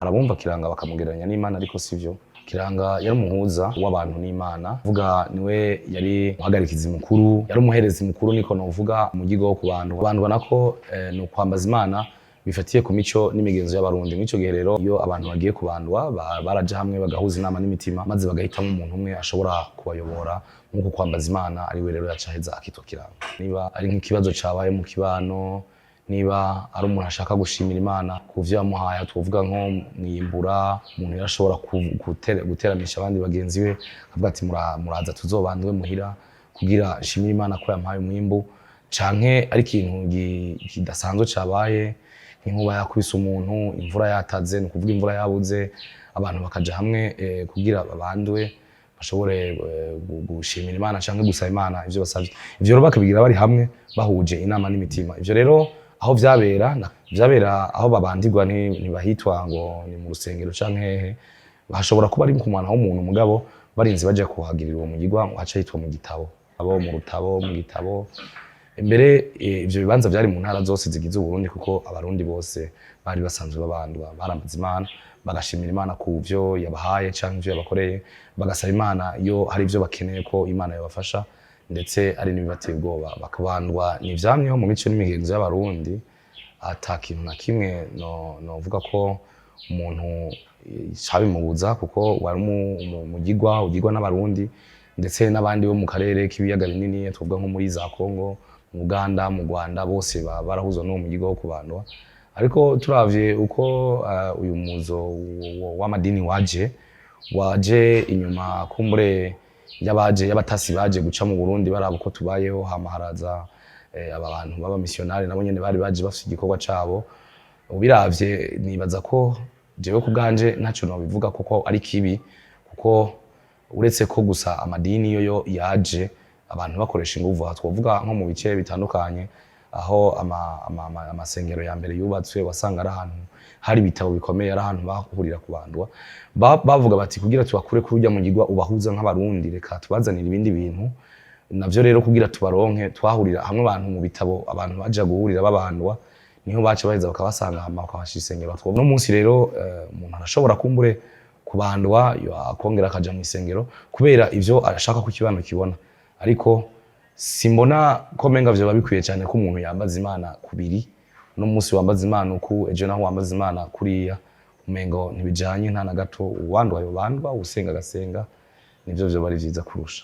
Arabumva Kiranga bakamugereranya n'Imana ariko sivyo. Kiranga yari umuhuza w'abantu n'Imana, vuga niwe yari umuhagarikizi mukuru, yari umuherezi mukuru niko novuga umugigo wo kubandwa. Kubandwa nako ni ukwambaza Imana bifatiye ku mico n'imigenzo y'abarundi. Muri ico gihe rero iyo abantu bagiye kubandwa baraja hamwe bagahuza inama n'imitima maze bagahitamo umuntu umwe ashobora kubayobora nk'uko kwambaza Imana ari we rero yaca aheza akitwa Kiranga. Niba ari nk'ikibazo cabaye mu kibano, niba ari umuntu ashaka gushimira Imana ku vyo yamuhaye, twovuga nko mwimbura, umuntu yarashobora guteramisha abandi bagenzi we akavuga ati muraza tuzobandwe muhira kugira shimira Imana ko yampaye umwimbu, canke ari ikintu kidasanzwe cabaye nk'inkuba yakubise umuntu, imvura yataze, ni kuvuga imvura yabuze, abantu bakaja hamwe kugira babandwe bashobore gushimira Imana canke gusaba Imana ivyo basavye. Ivyo rero bakabigira bari hamwe bahuje inama n'imitima. Ivyo rero aho vyabera aho babandirwa ntibahitwa ngo ni mu rusengero canke hehe, hashobora kuba ari ku mwana w'umuntu mugabo barinze baje kuhagirira uwo mugirwa ngo haca hitwa mu gitabo, abo mu rutabo, mu gitabo. Mbere ivyo bibanza vyari mu ntara zose zigize Uburundi kuko abarundi bose bari basanzwe babandwa, barambaza Imana bagashimira Imana ku vyo yabahaye canke ivyo yabakoreye, bagasaba Imana iyo hari ivyo bakeneye ko Imana yabafasha, ndetse ari n'ibibateye ubwoba. Bakabandwa n'ivyamyeho mu mico n'imigenzo y'abarundi, ata kintu na kimwe novuga ko umuntu cabimubuza kuko wari ugirwa n'abarundi ndetse n'abandi bo mu karere k'ibiyaga binini, tuvuga nko muri za Kongo, mu Uganda, mu Rwanda, bose barahuzwa n'uwo mugigo wo kubandwa. Ariko turavye uko uyu muzo w'amadini waje inyuma kumbure y'abatasi baje guca mu Burundi baraba uko tubayeho, hama haraza aba bantu baba missionnaire nabo nyene bari baje bafite igikorwa cabo. Ubiravye nibaza ko jewe ku bwanje ntaco nobivuga kuko ari kibi, kuko uretse ko gusa amadini yo yaje abantu bakoresha inguvu, twovuga nko mu bice bitandukanye aho amasengero ya mbere yubatswe wasanga ari ahantu hari ibitabo bikomeye, ari ahantu bahurira kubandwa. Bavuga bati kugira tubakure kurujya mu gigwa ubahuza nk'abarundi, reka tubazanira ibindi bintu navyo rero kugira tubaronke twahurira hamwe abantu mu bitabo, abantu baje guhurira babandwa niho bace baheza bakabasanga hama bakabashira isengero. No munsi rero umuntu arashobora kumbure kubandwa akongera akaja mu isengero kubera ivyo arashaka ku kibano kibona, ariko simbona ko menga vyo babikwiye cyane ko umuntu yambaza Imana kubiri, no munsi wambaza Imana uku ejo naho wambaza Imana kuriya, umengo ntibijanye nta na gato. Uwandwa yo bandwa, usenga gasenga, nivyo vyo bari vyiza kurusha.